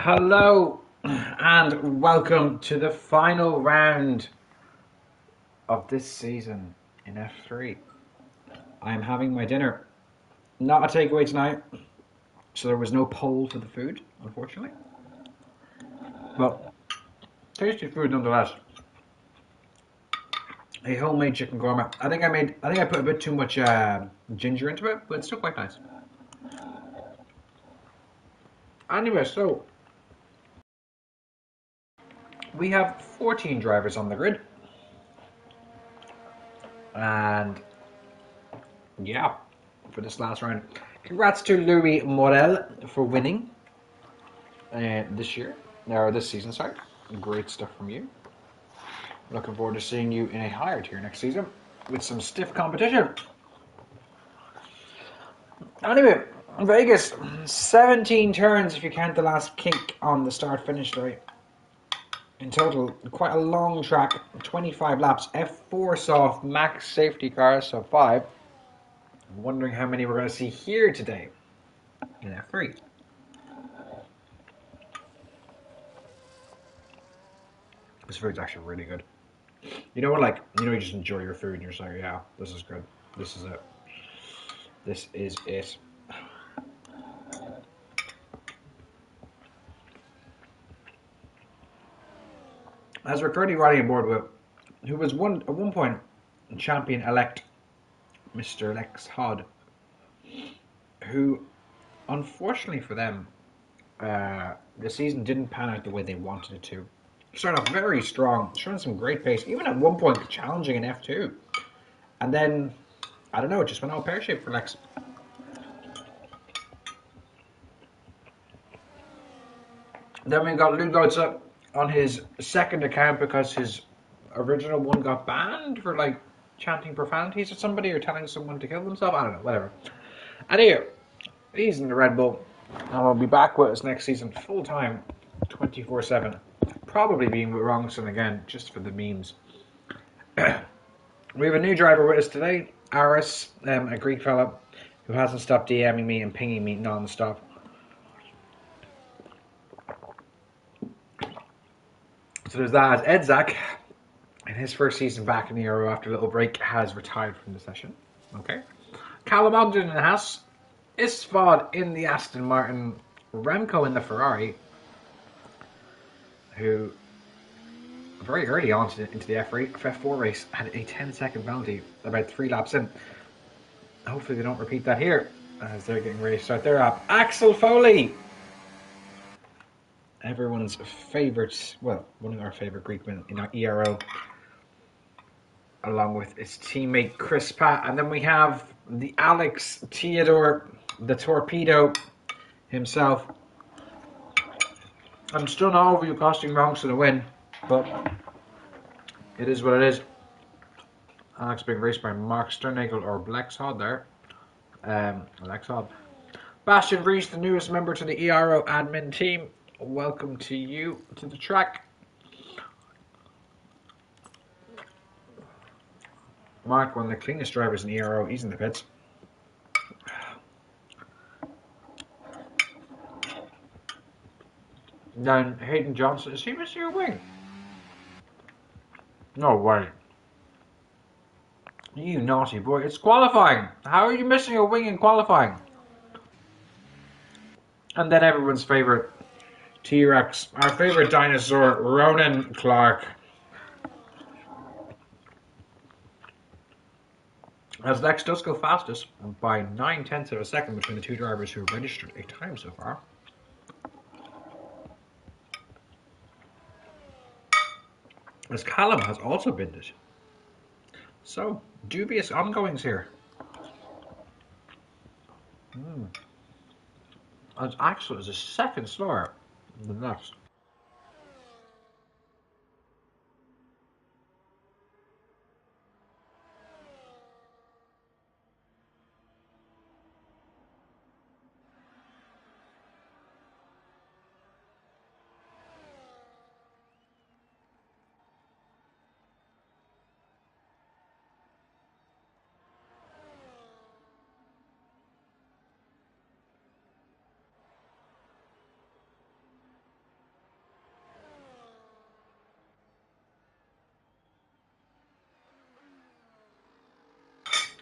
Hello and welcome to the final round of this season in F3. I am having my dinner, not a takeaway tonight, so there was no poll for the food, unfortunately. But tasty food nonetheless. A homemade chicken korma. I think I put a bit too much ginger into it, but it's still quite nice. Anyway, so we have 14 drivers on the grid. And yeah, for this last round. Congrats to Louis Morel for winning this season, sorry. Great stuff from you. Looking forward to seeing you in a higher tier next season with some stiff competition. Anyway, Vegas, 17 turns if you count the last kink on the start-finish straight. In total, quite a long track, 25 laps, F4 soft, max safety cars, so 5. I'm wondering how many we're going to see here today in F3. This food's actually really good. You know what, you just enjoy your food and you're just like, yeah, this is good. This is it. This is it. As we're currently riding aboard with, who was at one point champion-elect Mr. Lex Hodd, who, unfortunately for them, the season didn't pan out the way they wanted it to. Started off very strong, showing some great pace, even at one point challenging an F2. And then, I don't know, it just went all pear-shaped for Lex. Then we got Lou Goetze on his second account because his original one got banned for chanting profanities at somebody or telling someone to kill themselves. I don't know, whatever. And here, he's in the Red Bull, and we'll be back with us next season full time, 24/7. Probably being with Wrongson again, just for the memes. We have a new driver with us today, Aris, a Greek fella who hasn't stopped DMing me and pinging me non-stop. So there's that. Ed Zach, in his first season back in the Euro after a little break, has retired from the session. Okay. Callum Ogden in the Haas, Isfad in the Aston Martin, Remco in the Ferrari, who very early on into the F4 race had a 10-second penalty about 3 laps in. Hopefully they don't repeat that here as they're getting ready to start their lap. Axel Foley, everyone's favourite, well, one of our favourite Greek men in our ERO, along with his teammate Chris Pratt. And then we have the Alex Theodore, the torpedo himself. I'm still not over you costing Wrongson a win, but it is what it is. Alex being raced by Mark Sternagel or Lex Hodd there. Lex Hodd. Bastian Vries, the newest member to the ERO admin team. Welcome to you to the track. Mark, one of the cleanest drivers in ERO, he's in the pits. Then Hayden Johnson, is he missing a wing? No way. You naughty boy, it's qualifying. How are you missing a wing in qualifying? And then everyone's favourite T-Rex, our favourite dinosaur, Ronan Clark. As Lex does go fastest by 9/10 of a second between the two drivers who have registered a time so far. As Callum has also binned it. So, dubious ongoings here. As Axel is a second slower than Lex.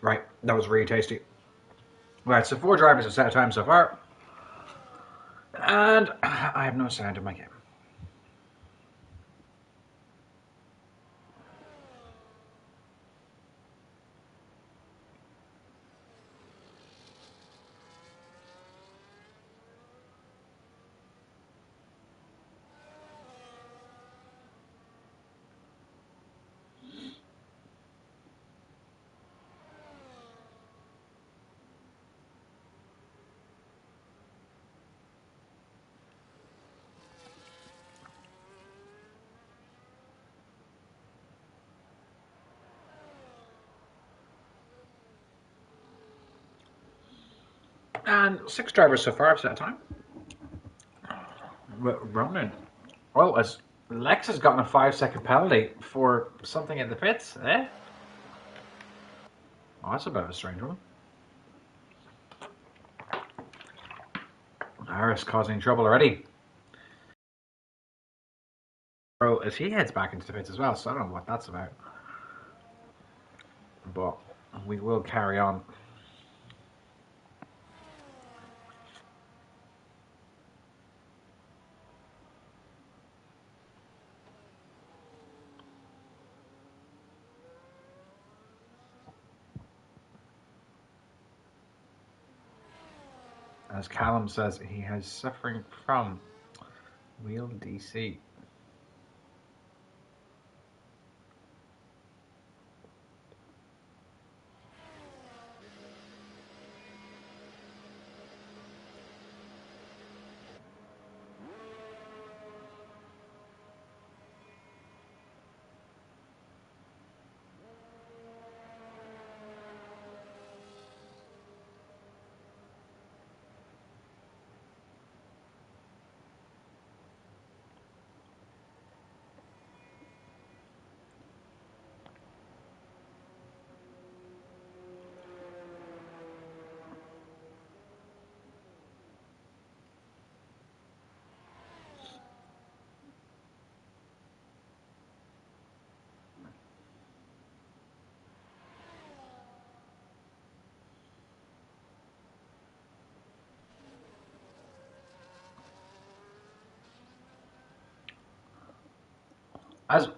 Right, that was really tasty. Right, so 4 drivers have set a time so far. And I have no sound in my game. And 6 drivers so far have set a time. Ronan. Well, as Lex has gotten a 5-second penalty for something in the pits, eh? Oh, that's a bit of a strange one. Harris causing trouble already. Bro, as he heads back into the pits as well, so I don't know what that's about. But we will carry on. As Callum says, he is suffering from wheel DC.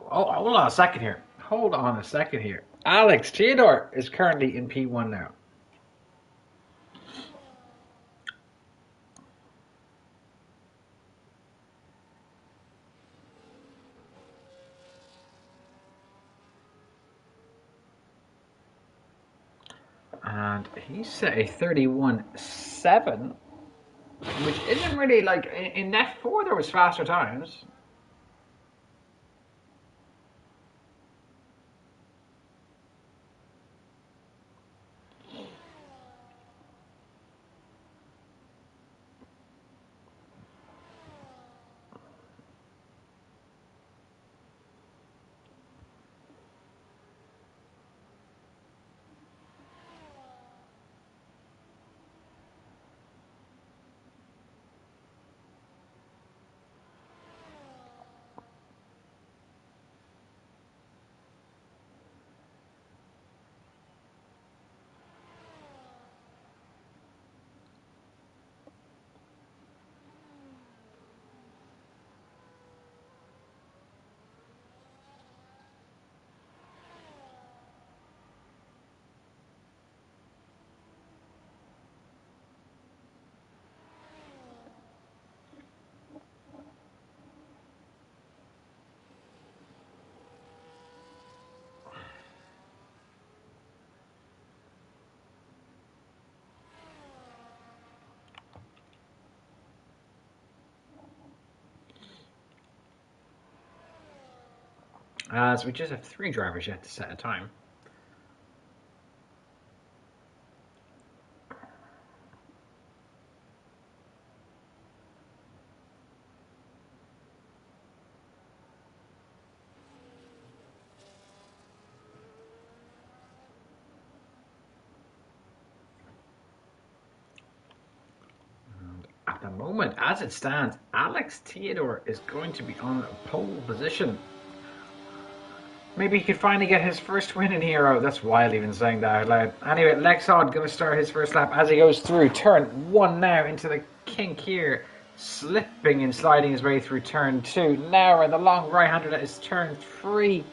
Hold on a second here. Hold on a second here. Alex Theodore is currently in P1 now. And he set a 31.7, which isn't really like in F4 there was faster times. As we just have 3 drivers yet to set a time. At the moment, as it stands, Alex Theodore is going to be on pole position. Maybe he could finally get his first win in Hero. That's wild even saying that out loud. Anyway, Lexod going to start his first lap as he goes through turn 1 now into the kink here. Slipping and sliding his way through turn 2. Now around the long right-hander that is turn 3.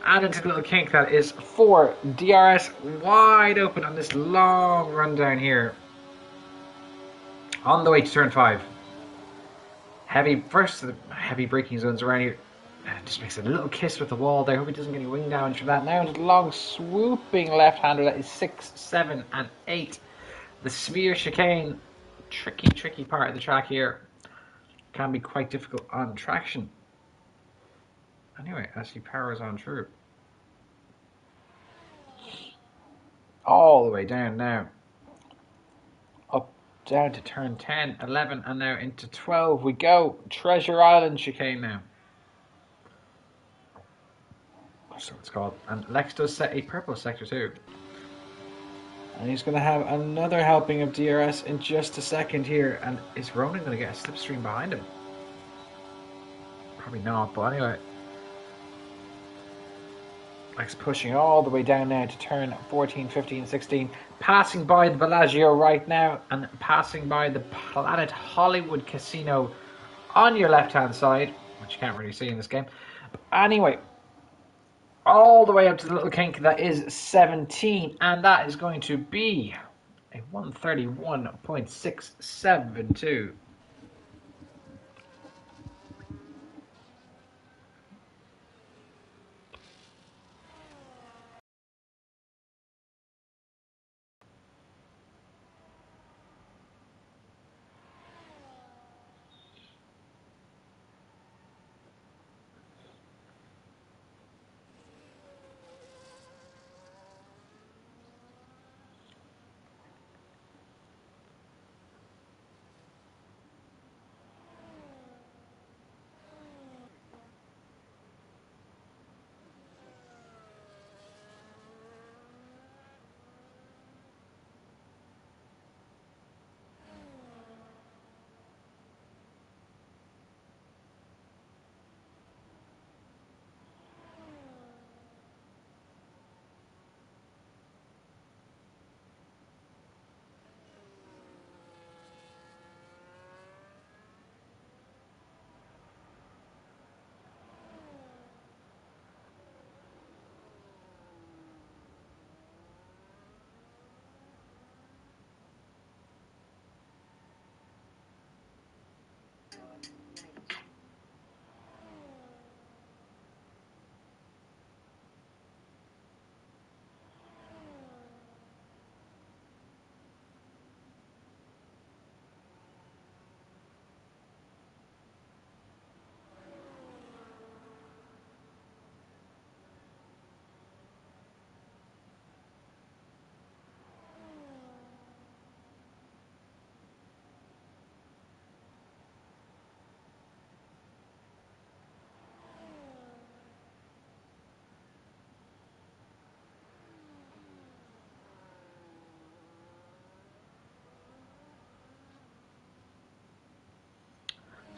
And into the little kink that is 4. DRS wide open on this long run down here. On the way to turn 5. Heavy braking zones around here. Just makes a little kiss with the wall there. Hope he doesn't get any wing damage from that. Now into the long swooping left-hander that is 6, 7 and 8. The smear chicane. Tricky part of the track here. Can be quite difficult on traction. Anyway, as he powers on through. All the way down now. Up, down to turn 10, 11 and now into 12 we go. Treasure Island chicane now. So it's called. And Lex does set a purple sector too. And he's going to have another helping of DRS in just a second here. And is Ronan going to get a slipstream behind him? Probably not, but anyway. Lex pushing all the way down now to turn 14, 15, 16. Passing by the Bellagio right now. And passing by the Planet Hollywood Casino on your left-hand side. Which you can't really see in this game. But anyway. All the way up to the little kink that is 17, and that is going to be a 131.672.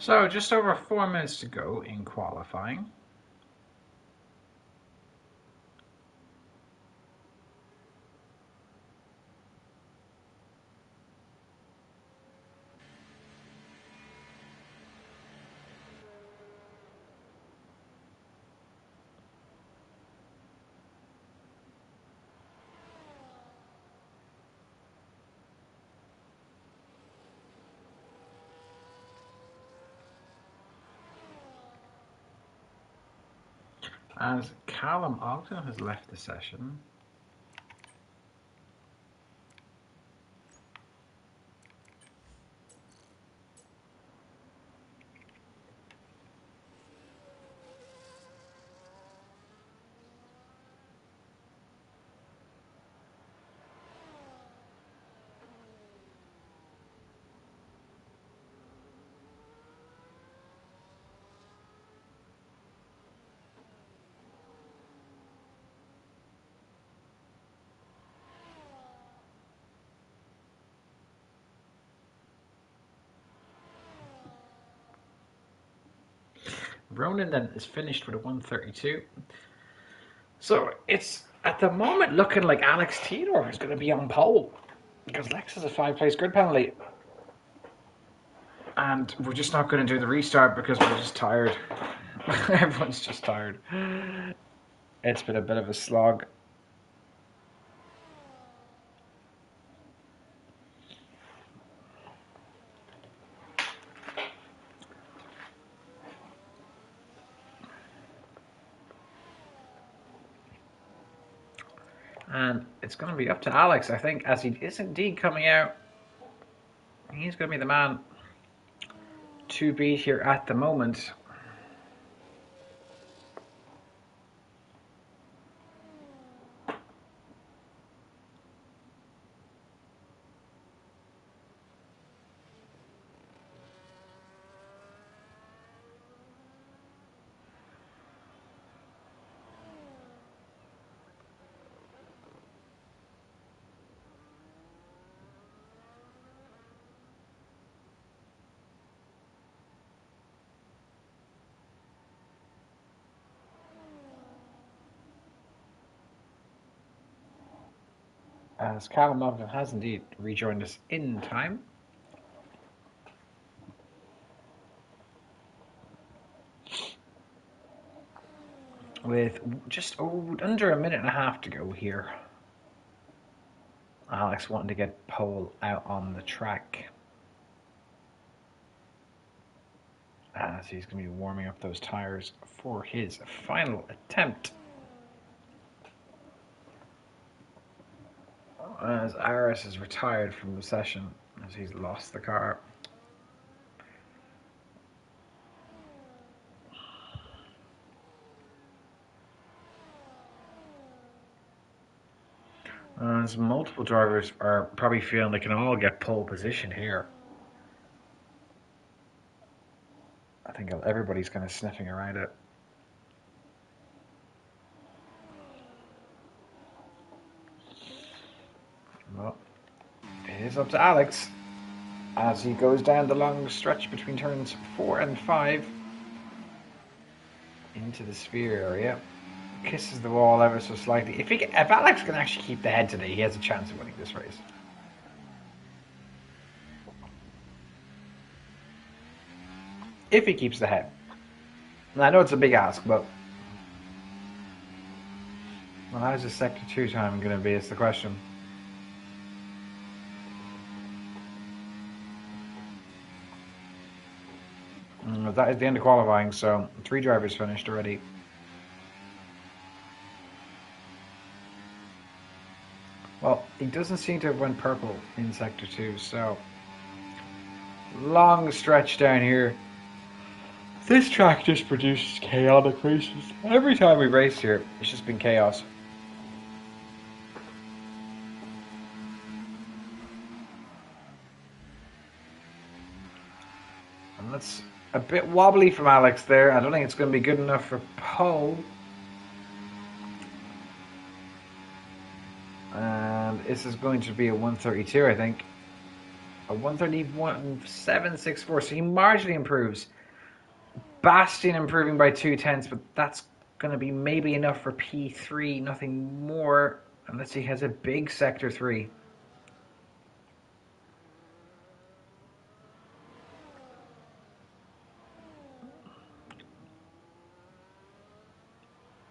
So just over 4 minutes to go in qualifying. As Callum Ogden has left the session. Ronan then is finished with a 132. So it's at the moment looking like Alex Theodore is going to be on pole because Lex has a 5-place grid penalty. And we're just not going to do the restart because we're just tired. Everyone's just tired. It's been a bit of a slog. And it's going to be up to Alex, I think, as he is indeed coming out. He's going to be the man to beat here at the moment. As Callum Mugden has indeed rejoined us in time. With just under a minute and a half to go here. Alex wanting to get pole out on the track. As he's going to be warming up those tires for his final attempt. As Aris is retired from the session as he's lost the car. As multiple drivers are probably feeling they can all get pole position here. I think everybody's kind of sniffing around it. Well, it is up to Alex as he goes down the long stretch between turns 4 and 5 into the sphere area. Kisses the wall ever so slightly. If Alex can actually keep the head today, he has a chance of winning this race. If he keeps the head. And I know it's a big ask, but well, how's the sector 2 time going to be is the question. That is the end of qualifying, so 3 drivers finished already. Well, he doesn't seem to have went purple in sector 2, so long stretch down here. This track just produces chaotic races. Every time we race here, it's just been chaos. And that's a bit wobbly from Alex there. I don't think it's going to be good enough for pole. And this is going to be a 132, I think. A 131.764, so he marginally improves. Bastian improving by 0.2, but that's going to be maybe enough for P3, nothing more, unless he has a big sector 3.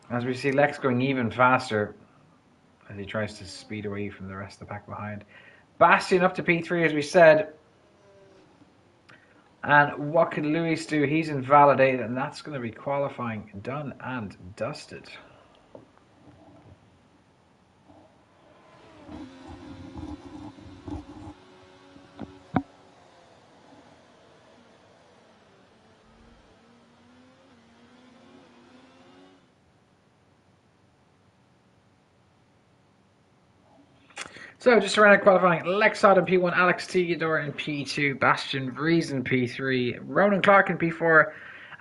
As we see Lex going even faster as he tries to speed away from the rest of the pack behind. Bastian up to P3 as we said. And what can Luis do? He's invalidated, and that's going to be qualifying done and dusted. So just around qualifying, Lex Hod in P1, Alex Theodore in P2, Bastian Vries in P3, Ronan Clark in P4,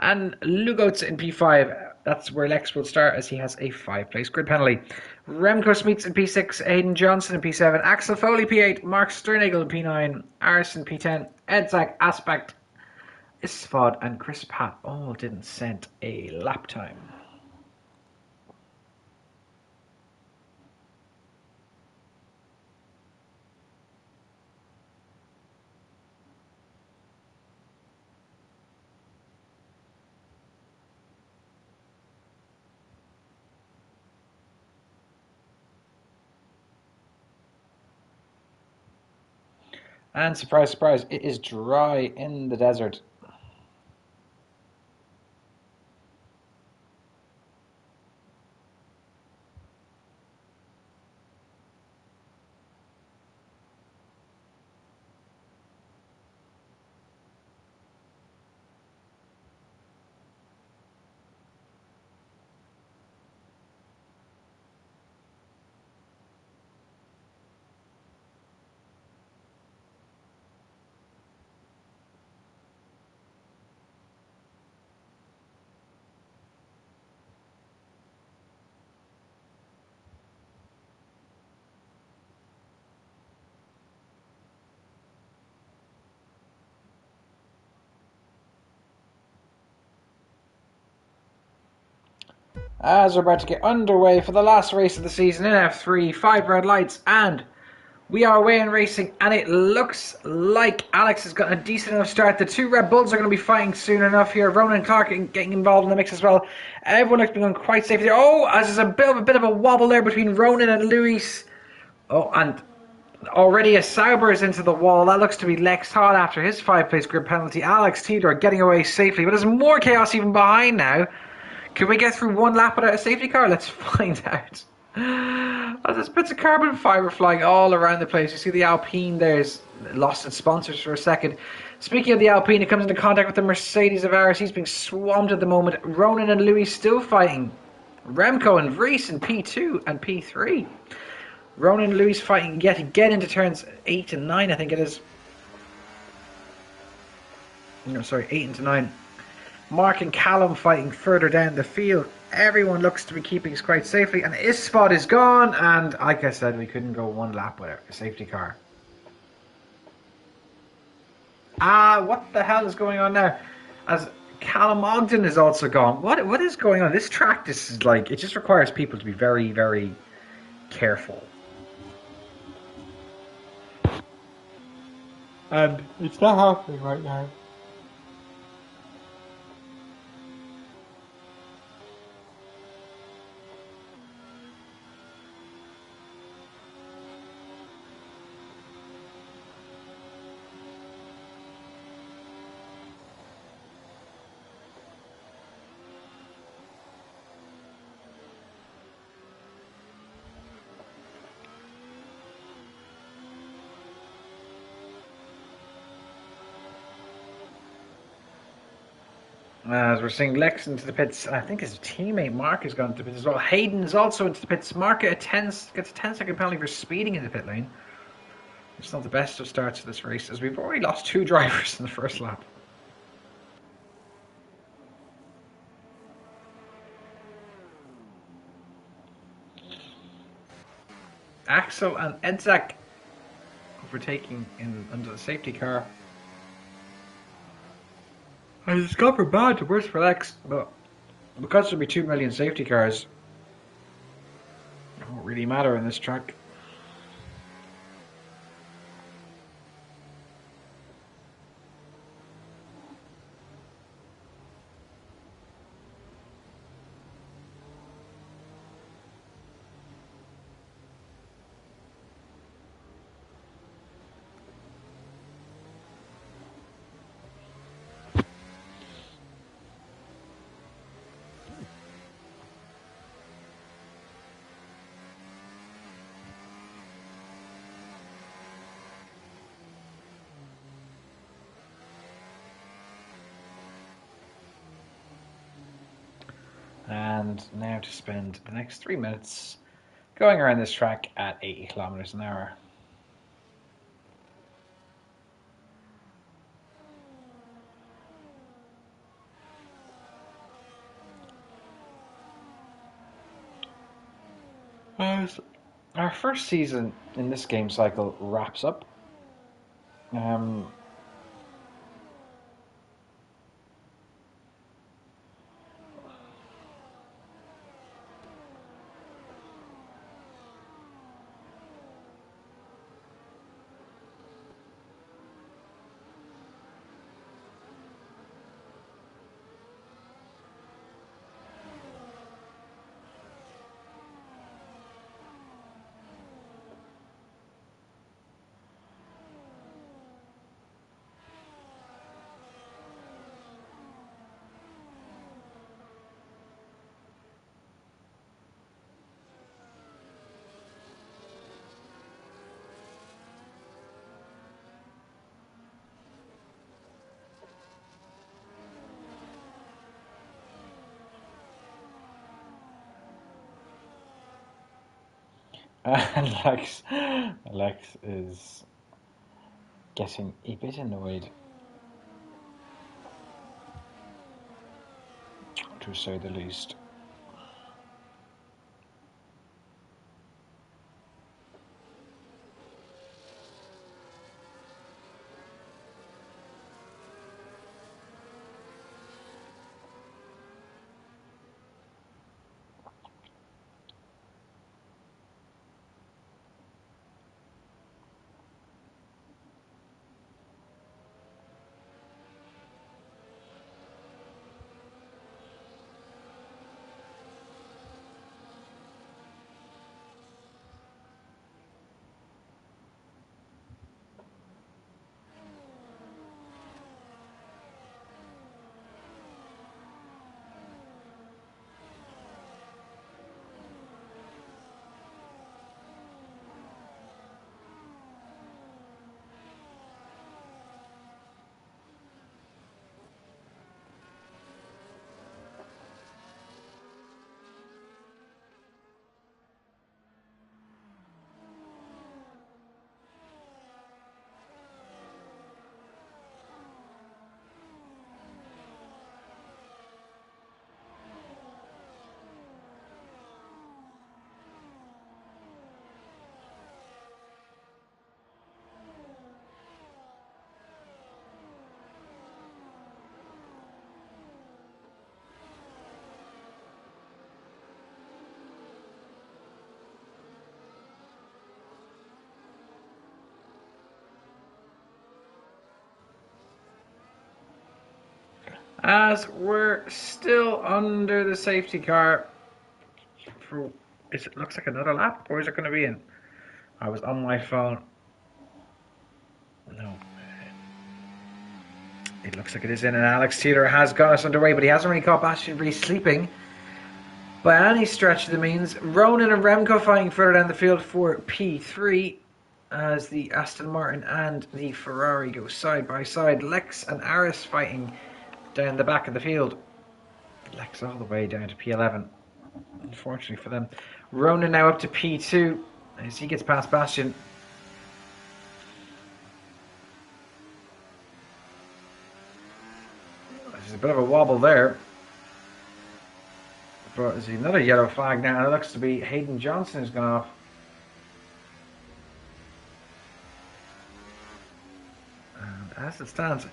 and Lugotz in P5. That's where Lex will start as he has a 5-place grid penalty. Remco Smeets in P6, Aidan Johnson in P7, Axel Foley P8, Mark Sternagel in P9, Arison P10, Edzak Aspect, Isfod, and Chris Pat all didn't send a lap time. And surprise, surprise, it is dry in the desert. As we're about to get underway for the last race of the season in F3, 5 red lights, and we are away in racing, and it looks like Alex has got a decent enough start. The 2 Red Bulls are going to be fighting soon enough here. Ronan and Clark getting involved in the mix as well. Everyone looks to be going quite safe there. Oh, as there's a bit of a wobble there between Ronan and Luis. Oh, and already a Sauber is into the wall. That looks to be Lex Todd after his 5-place grid penalty. Alex Theodore getting away safely, but there's more chaos even behind now. Can we get through one lap without a safety car? Let's find out. There's bits of carbon fibre flying all around the place. You see the Alpine there's lost its sponsors for a second. Speaking of the Alpine, it comes into contact with the Mercedes of ours. He's being swamped at the moment. Ronan and Louis still fighting. Remco and Reese in P2 and P3. Ronan and Louis fighting yet again into turns 8 and 9, I think it is. No, sorry, 8 into 9. Mark and Callum fighting further down the field. Everyone looks to be keeping quite safely, and his spot is gone. And like I said, we couldn't go one lap without a safety car. What the hell is going on now? As Callum Ogden is also gone. What is going on? This track, this is like, it just requires people to be very, very careful. And it's not happening right now. As we're seeing Lex into the pits, I think his teammate Mark has gone into the pits as well. Hayden is also into the pits. Mark gets a 10-second penalty for speeding in the pit lane. It's not the best of starts to this race, as we've already lost 2 drivers in the first lap. Axel and Edzak overtaking under the safety car. And it's gone from bad to worse for Lex, but because there'll be 2 million safety cars, it won't really matter in this track. And now to spend the next 3 minutes going around this track at 80 kilometers an hour. As our first season in this game cycle wraps up, Lex is getting a bit annoyed, to say the least. As we're still under the safety car for, it looks like another lap, or is it going to be in? I was on my phone. No. It looks like it is in, and Alex Taylor has got us underway, but he hasn't really caught Bastian really sleeping by any stretch of the means. Ronan and Remco fighting further down the field for P3 as the Aston Martin and the Ferrari go side by side. Lex and Aris fighting down the back of the field. Lex all the way down to P11, unfortunately for them. Ronan now up to P2 as he gets past Bastian. There's a bit of a wobble there. But there's another yellow flag now, and it looks to be Hayden Johnson has gone off. And as it stands,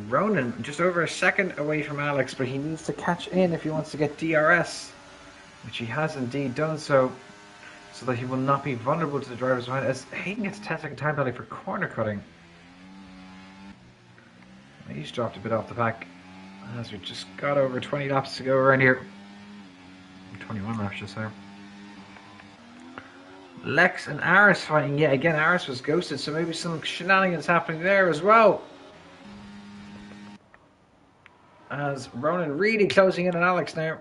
Ronan just over a second away from Alex, but he needs to catch in if he wants to get DRS, which he has indeed done so that he will not be vulnerable to the drivers behind, as Hayden gets a 10-second time penalty for corner cutting. He's dropped a bit off the pack as we've just got over 20 laps to go around here. 21 laps, just there. Lex and Aris fighting yet again. Aris was ghosted, so maybe some shenanigans happening there as well. As Ronan really closing in on Alex now.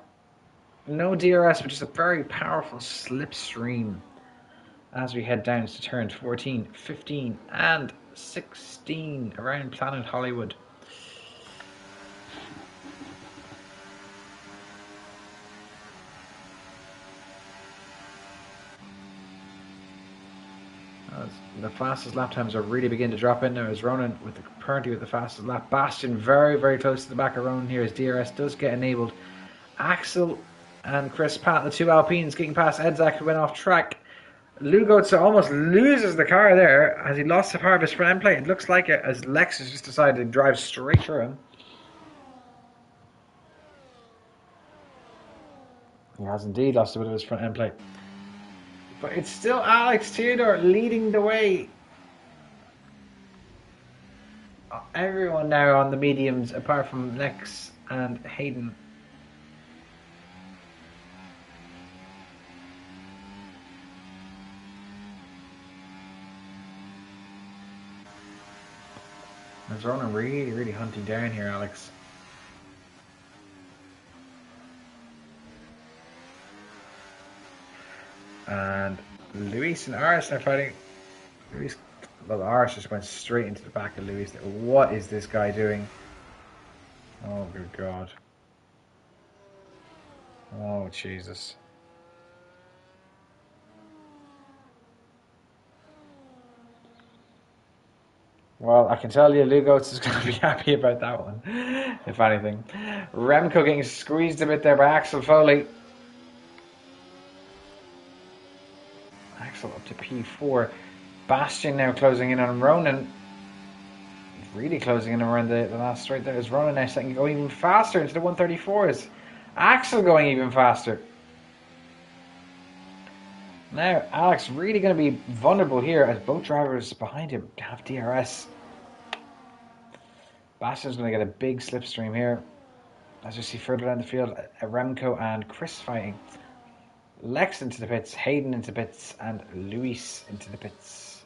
No DRS, but just a very powerful slipstream as we head down to turn 14, 15 and 16 around Planet Hollywood. As the fastest lap times are really beginning to drop in now, as Ronan currently with the fastest lap. Bastian very, very close to the back of Ronan here as DRS does get enabled. Axel and Chris Pat, the two Alpines, getting past Edzak, who went off track. Lugotza almost loses the car there as he lost the power of his front end plate. It looks like it, as Lex has just decided to drive straight through him. He has indeed lost a bit of his front end plate. But it's still Alex Theodore leading the way. Everyone now on the mediums apart from Lex and Hayden. There's Ronan really, really hunting down here, Alex. And Luis and Aris are fighting. Aris just went straight into the back of Luis. What is this guy doing? Oh, good God. Oh, Jesus. Well, I can tell you, Lugos is going to be happy about that one, if anything. Remco getting squeezed a bit there by Axel Foley. Axel up to P4. Bastian now closing in on Ronan. Really closing in around the last straight there. Is Ronan now second, going even faster into the 134s. Axel going even faster. Now, Alex really going to be vulnerable here as both drivers behind him have DRS. Bastian's going to get a big slipstream here. As we see further down the field, Remco and Chris fighting. Lex into the pits, Hayden into the pits, and Luis into the pits.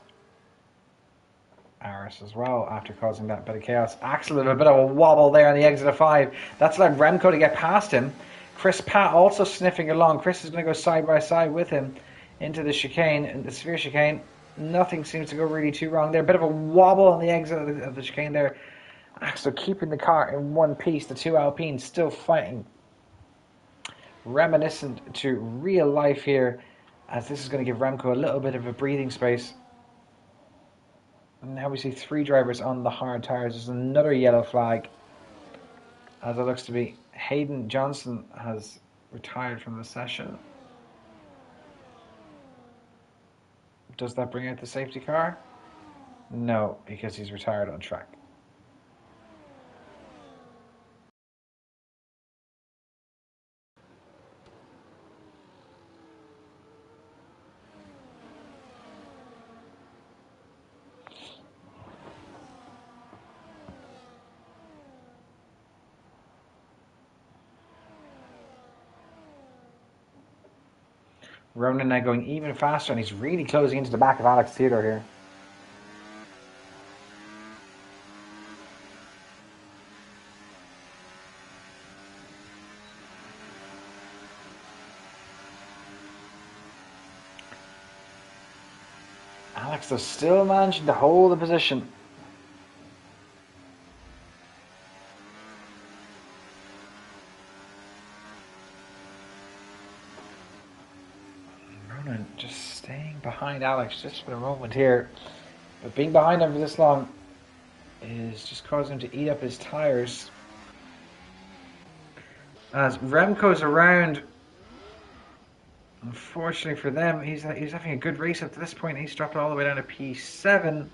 Aris as well after causing that bit of chaos. Axel with a bit of a wobble there on the exit of 5. That's allowed Remco to get past him. Chris Pat also sniffing along. Chris is going to go side by side with him into the chicane, the severe chicane. Nothing seems to go really too wrong there. A bit of a wobble on the exit of the chicane there. Axel keeping the car in one piece. The two Alpines still fighting. Reminiscent to real life here, as this is going to give Remco a little bit of a breathing space. And now we see 3 drivers on the hard tyres. There's another yellow flag, as it looks to be Hayden Johnson has retired from the session. Does that bring out the safety car? No, because he's retired on track. Ronan now going even faster, and he's really closing into the back of Alex Theodore here. Alex though still managing to hold the position. Ronan just staying behind Alex just for a moment here. But being behind him for this long is just causing him to eat up his tyres. As Remco's around, unfortunately for them, he's having a good race up to this point. He's dropped all the way down to P7.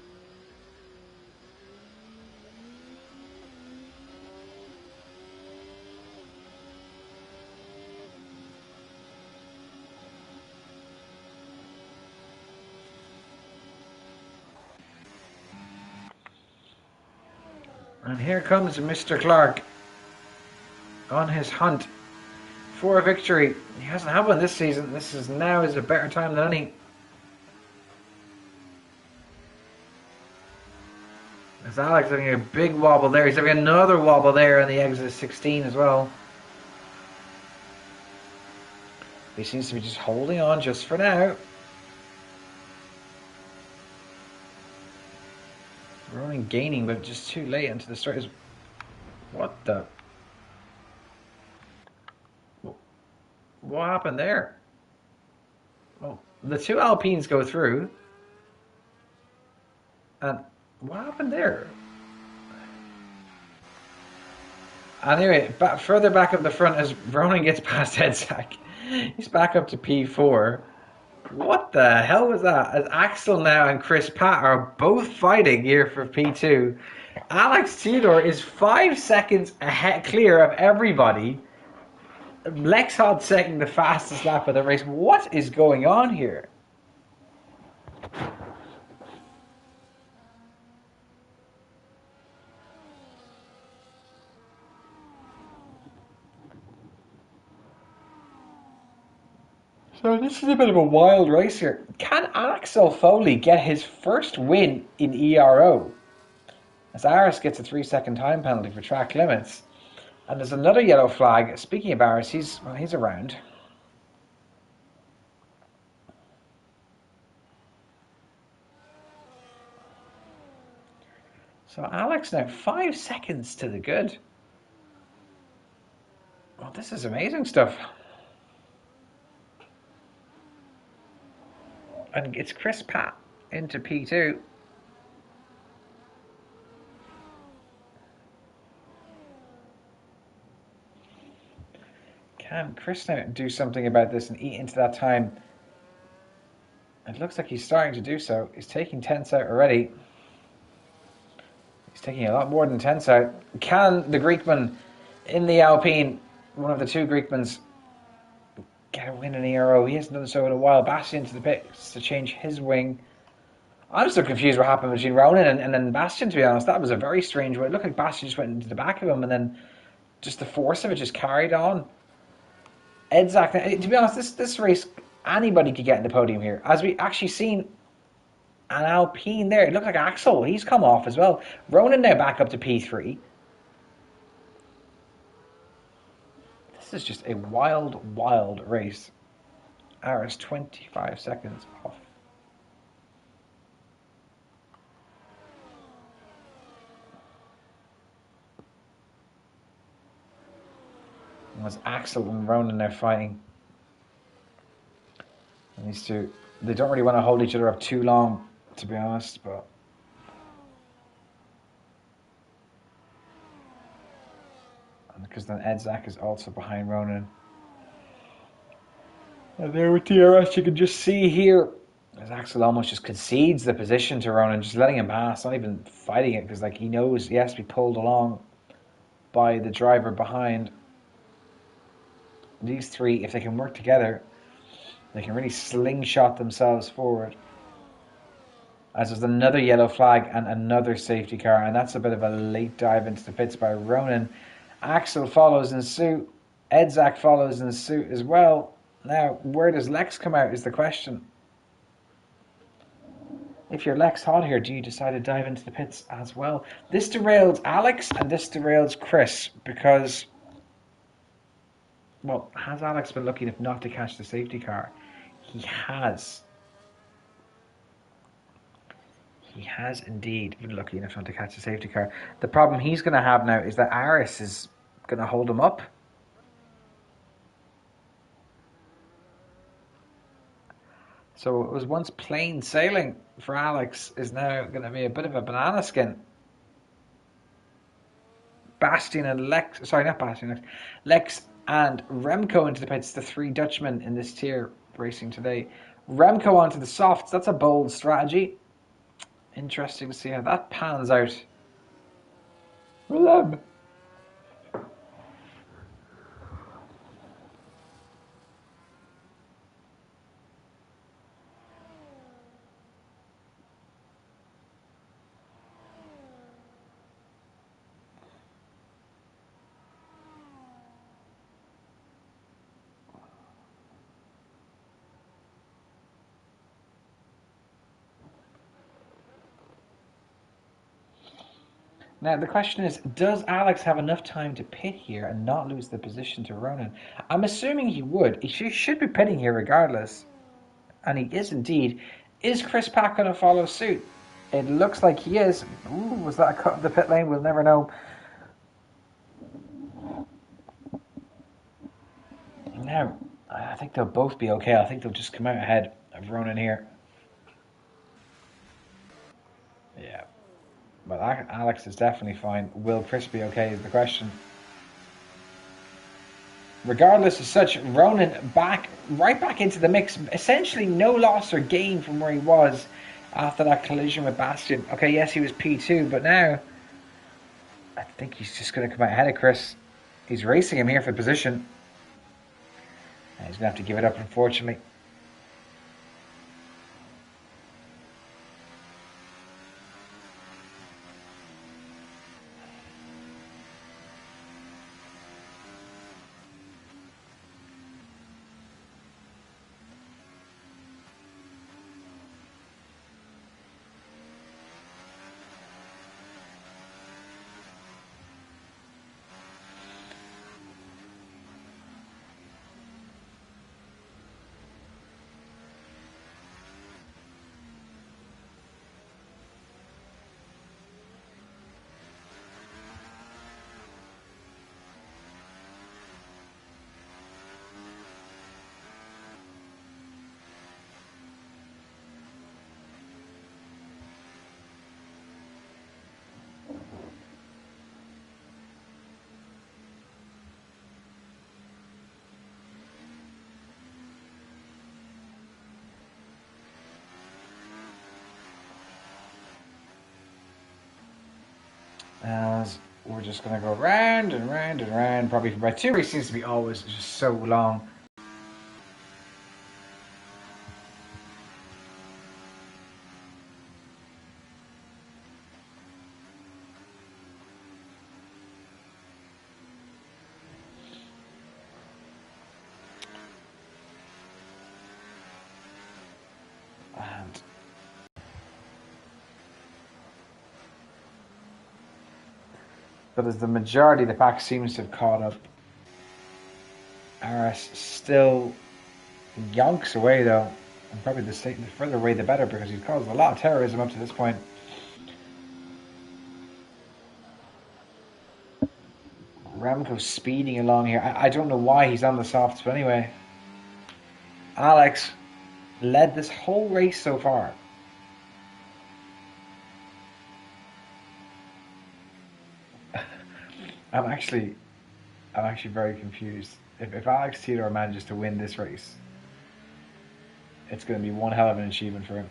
And here comes Mr. Clark on his hunt for a victory. He hasn't had one this season. This is now is a better time than any. As Alex having a big wobble there. He's having another wobble there on the exit of 16 as well. He seems to be just holding on just for now. Ronan gaining, but just too late into the start. What the? What happened there? Well, the two Alpines go through. And what happened there? Anyway, further back up the front as Ronan gets past Edsack. He's back up to P4. What the hell was that? As Axel now and Chris Pat are both fighting here for P2. Alex Theodore is 5 seconds ahead, clear of everybody. Lex Hod second, the fastest lap of the race. What is going on here? So this is a bit of a wild race here. Can Axel Foley get his first win in ERO? As Aris gets a 3-second time penalty for track limits. And there's another yellow flag. Speaking of Aris, he's around. So Alex now 5 seconds to the good. Well, this is amazing stuff. And it's Chris Pat into P2. Can Chris now do something about this and eat into that time? It looks like he's starting to do so. He's taking tenths out already. He's taking a lot more than tenths out. Can the Greekman in the Alpine, one of the two Greekmans, get a win in the Euro? He hasn't done so in a while. Bastian to the pits to change his wing. I'm still confused what happened between Ronan and then Bastian, to be honest. That was a very strange way. It looked like Bastian just went into the back of him and then just the force of it just carried on. Edzak, to be honest, this race, anybody could get in the podium here. As we actually seen an Alpine there, it looked like Axel, he's come off as well. Ronan now back up to P3. This is just a wild, wild race. Hours 25 seconds off. As Axel and Ronan are fighting. And these two, they don't really want to hold each other up too long, to be honest, but because then Edzak is also behind Ronan. And there with DRS, you can just see here, as Axel almost just concedes the position to Ronan, just letting him pass, not even fighting it, because like he knows he has to be pulled along by the driver behind. These three, if they can work together, they can really slingshot themselves forward. As there's another yellow flag and another safety car, and that's a bit of a late dive into the pits by Ronan. Axel follows in suit. Edzak follows in suit as well. Now, where does Lex come out is the question. If you're Lex Hod here, do you decide to dive into the pits as well? This derails Alex and this derails Chris because, well, has Alex been lucky enough not to catch the safety car? He has. He has indeed been lucky enough not to catch the safety car. The problem he's going to have now is that Aris is going to hold him up. So it was once plain sailing for Alex is now going to be a bit of a banana skin. Bastian and Lex, sorry, not Bastian, Lex and Remco into the pits, the three Dutchmen in this tier racing today. Remco onto the softs, that's a bold strategy. Interesting to see how that pans out for them. Now, the question is, does Alex have enough time to pit here and not lose the position to Ronan? I'm assuming he would. He should be pitting here regardless. And he is indeed. Is Chris Pack going to follow suit? It looks like he is. Ooh, was that a cut in the pit lane? We'll never know. Now, I think they'll both be okay. I think they'll just come out ahead of Ronan here. Yeah. But Alex is definitely fine. Will Chris be okay is the question. Regardless of such, Ronan right back into the mix. Essentially no loss or gain from where he was after that collision with Bastian. Okay, yes, he was P2, but now I think he's just going to come out ahead of Chris. He's racing him here for position. And he's going to have to give it up, unfortunately. As we're just going to go round and round and round, probably for about 2 weeks. Seems to be always just so long. And but as the majority of the pack seems to have caught up, RS still yonks away though. And probably the further away the better, because he's caused a lot of terrorism up to this point. Remco speeding along here. I don't know why he's on the softs, but anyway. Alex led this whole race so far. I'm actually very confused. If Alex Theodore manages to win this race, it's going to be one hell of an achievement for him.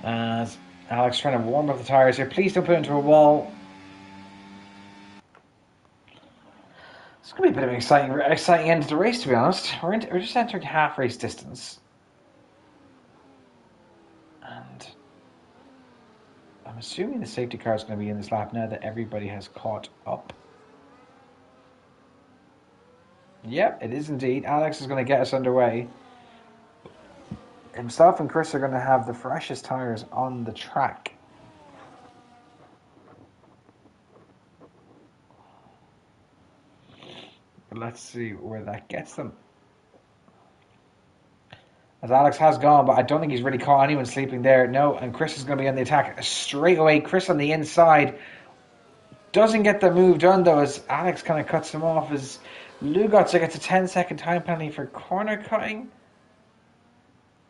As Alex trying to warm up the tyres here. Please don't put it into a wall. It's going to be a bit of an exciting end to the race, to be honest. We're just entering half race distance. And I'm assuming the safety car is going to be in this lap now that everybody has caught up. Yep, it is indeed. Alex is going to get us underway. Himself and Chris are going to have the freshest tyres on the track. But let's see where that gets them. As Alex has gone, but I don't think he's really caught anyone sleeping there. No, and Chris is going to be on the attack straight away. Chris on the inside. Doesn't get the move done though, as Alex kind of cuts him off. As Lugotzer gets a 10-second time penalty for corner cutting.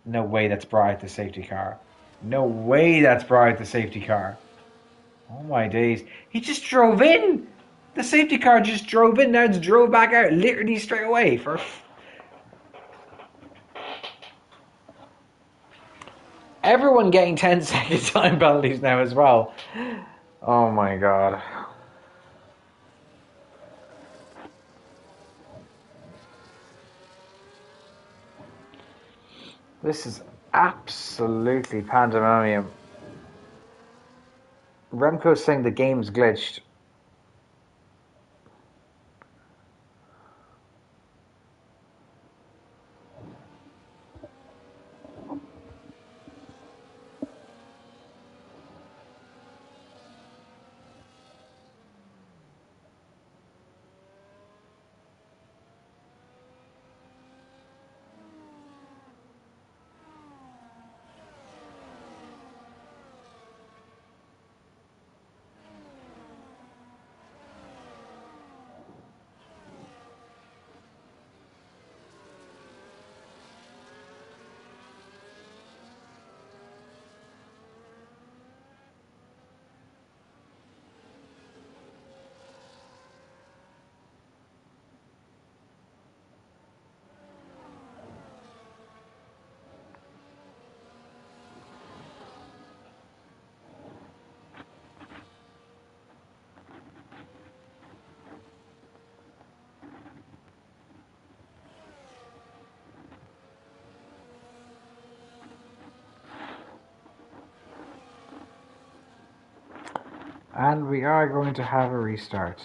No way that's brought out the safety car. No way that's brought out the safety car. Oh my days. He just drove in. The safety car just drove in. Now it's drove back out literally straight away. For everyone getting 10-second time penalties now as well. Oh my god. This is absolutely pandemonium. Remco's saying the game's glitched. And we are going to have a restart.